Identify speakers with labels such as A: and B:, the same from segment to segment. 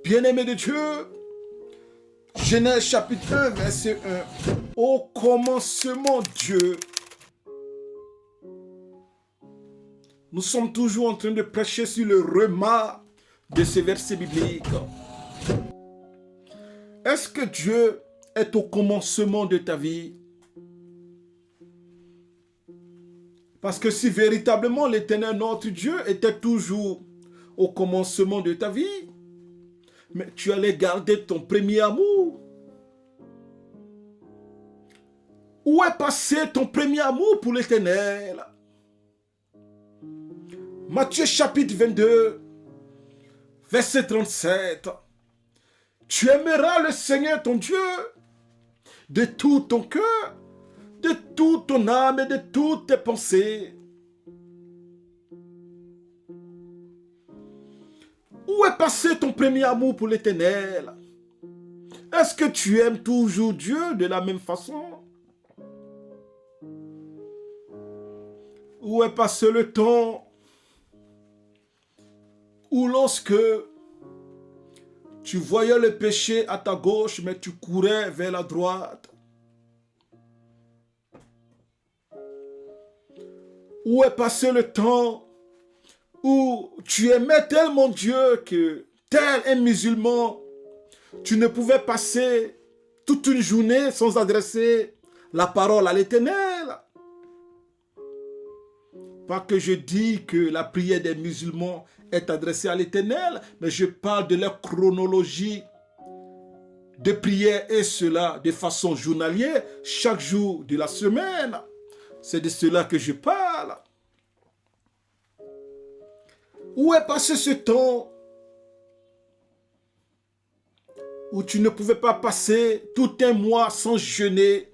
A: Bien-aimé de Dieu, Genèse chapitre 1, verset 1. Au commencement, Dieu. Nous sommes toujours en train de prêcher sur le remarque de ces versets bibliques. Est-ce que Dieu est au commencement de ta vie? Parce que si véritablement l'Éternel notre Dieu était toujours au commencement de ta vie, mais tu allais garder ton premier amour. Où est passé ton premier amour pour l'Éternel? Matthieu chapitre 22, verset 37. Tu aimeras le Seigneur ton Dieu de tout ton cœur, de toute ton âme et de toutes tes pensées. Où est passé ton premier amour pour l'Éternel? Est-ce que tu aimes toujours Dieu de la même façon? Où est passé le temps où lorsque tu voyais le péché à ta gauche, mais tu courais vers la droite? Où est passé le temps où tu aimais tellement Dieu que, tel un musulman, tu ne pouvais passer toute une journée sans adresser la parole à l'Éternel? Pas que je dis que la prière des musulmans est adressée à l'Éternel, mais je parle de leur chronologie de prière et cela de façon journalière, chaque jour de la semaine. C'est de cela que je parle. Où est passé ce temps où tu ne pouvais pas passer tout un mois sans jeûner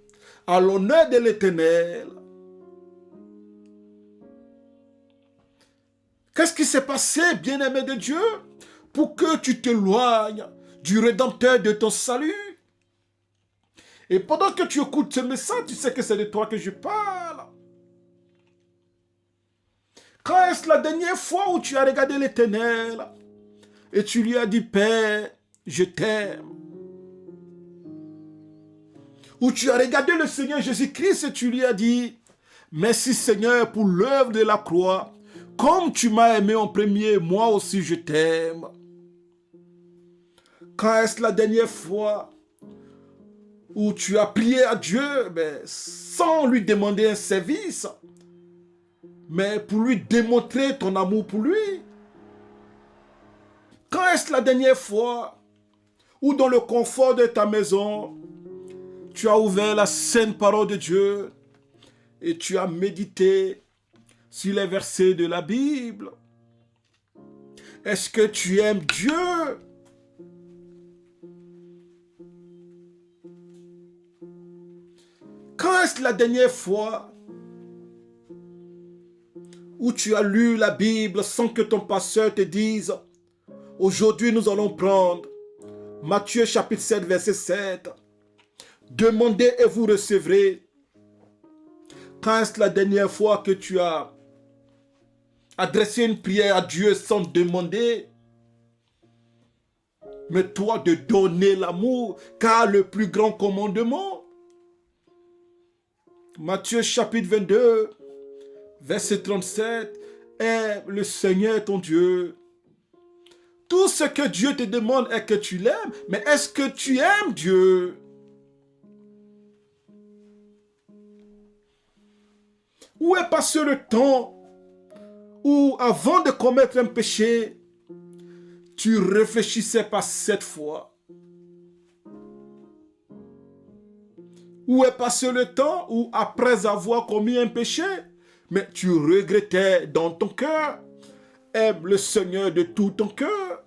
A: à l'honneur de l'Éternel? Qu'est-ce qui s'est passé, bien-aimé de Dieu, pour que tu t'éloignes du Rédempteur de ton salut? Et pendant que tu écoutes ce message, tu sais que c'est de toi que je parle. Quand est-ce la dernière fois où tu as regardé l'Éternel et tu lui as dit, Père, je t'aime? Ou tu as regardé le Seigneur Jésus-Christ et tu lui as dit, merci Seigneur pour l'œuvre de la croix. Comme tu m'as aimé en premier, moi aussi je t'aime. Quand est-ce la dernière fois où tu as prié à Dieu sans lui demander un service, mais pour lui démontrer ton amour pour lui? Quand est-ce la dernière fois où dans le confort de ta maison, tu as ouvert la sainte parole de Dieu et tu as médité sur les versets de la Bible? Est-ce que tu aimes Dieu? Quand est-ce la dernière fois où tu as lu la Bible sans que ton pasteur te dise, aujourd'hui nous allons prendre Matthieu chapitre 7, verset 7. Demandez et vous recevrez. Quand est-ce la dernière fois que tu as adressé une prière à Dieu sans demander, mais toi de donner l'amour, car le plus grand commandement, Matthieu chapitre 22, verset 37, aime le Seigneur ton Dieu. Tout ce que Dieu te demande est que tu l'aimes, mais est-ce que tu aimes Dieu? Où est passé le temps où, avant de commettre un péché, tu réfléchissais pas 7 fois? Où est passé le temps où, après avoir commis un péché, mais tu regrettais dans ton cœur? Aime le Seigneur de tout ton cœur.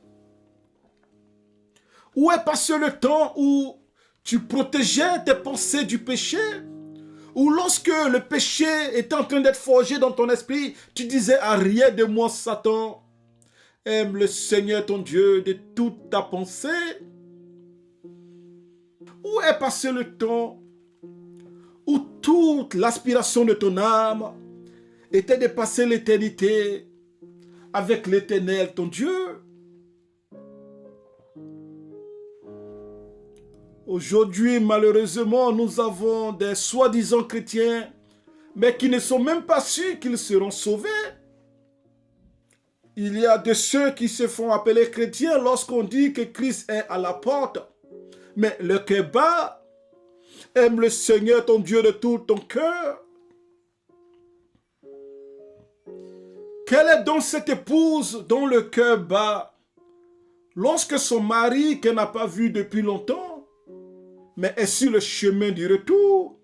A: Où est passé le temps où tu protégeais tes pensées du péché? Ou lorsque le péché était en train d'être forgé dans ton esprit, tu disais, arrière de moi Satan, aime le Seigneur ton Dieu de toute ta pensée? Où est passé le temps où toute l'aspiration de ton âme était de passer l'éternité avec l'Éternel ton Dieu? Aujourd'hui, malheureusement, nous avons des soi-disant chrétiens, mais qui ne sont même pas sûrs qu'ils seront sauvés. Il y a de ceux qui se font appeler chrétiens lorsqu'on dit que Christ est à la porte. Mais le cœur bas, aime le Seigneur ton Dieu de tout ton cœur. Quelle est donc cette épouse dont le cœur bat lorsque son mari, qu'elle n'a pas vu depuis longtemps, mais est sur le chemin du retour?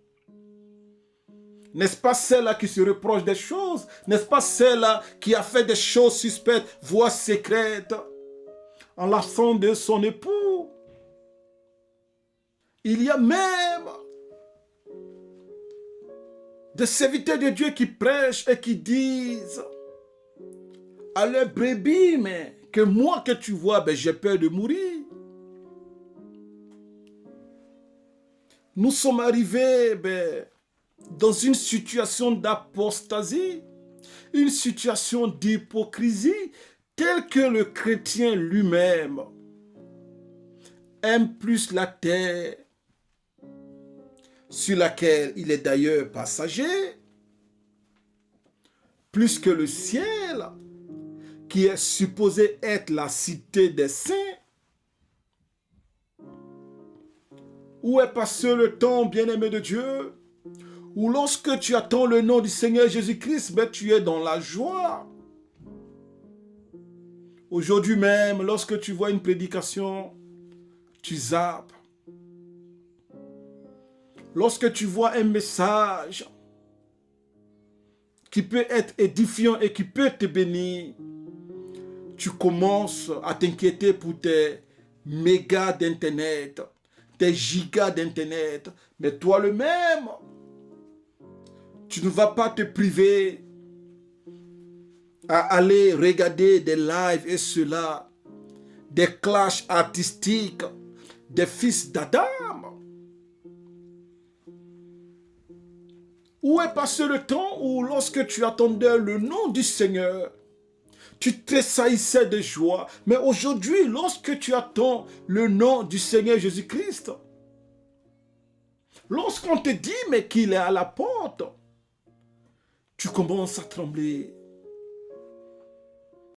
A: N'est-ce pas celle-là qui se reproche des choses? N'est-ce pas celle-là qui a fait des choses suspectes, voire secrètes, en l'absence de son époux? Il y a même des serviteurs de Dieu qui prêchent et qui disent à leur brebis, mais que moi que tu vois, ben, j'ai peur de mourir. Nous sommes arrivés dans une situation d'apostasie, une situation d'hypocrisie, telle que le chrétien lui-même aime plus la terre, sur laquelle il est d'ailleurs passager, plus que le ciel, qui est supposé être la cité des saints. Où est passé le temps, bien-aimé de Dieu, où lorsque tu attends le nom du Seigneur Jésus-Christ, tu es dans la joie. Aujourd'hui même, lorsque tu vois une prédication, tu zappes. Lorsque tu vois un message qui peut être édifiant et qui peut te bénir, tu commences à t'inquiéter pour tes mégas d'internet, tes gigas d'internet. Mais toi le même, tu ne vas pas te priver à aller regarder des lives et cela, des clashs artistiques, des fils d'Adam. Où est passé le temps où lorsque tu attendais le nom du Seigneur, tu tressaillissais de joie? Mais aujourd'hui, lorsque tu attends le nom du Seigneur Jésus-Christ, lorsqu'on te dit mais qu'il est à la porte, tu commences à trembler.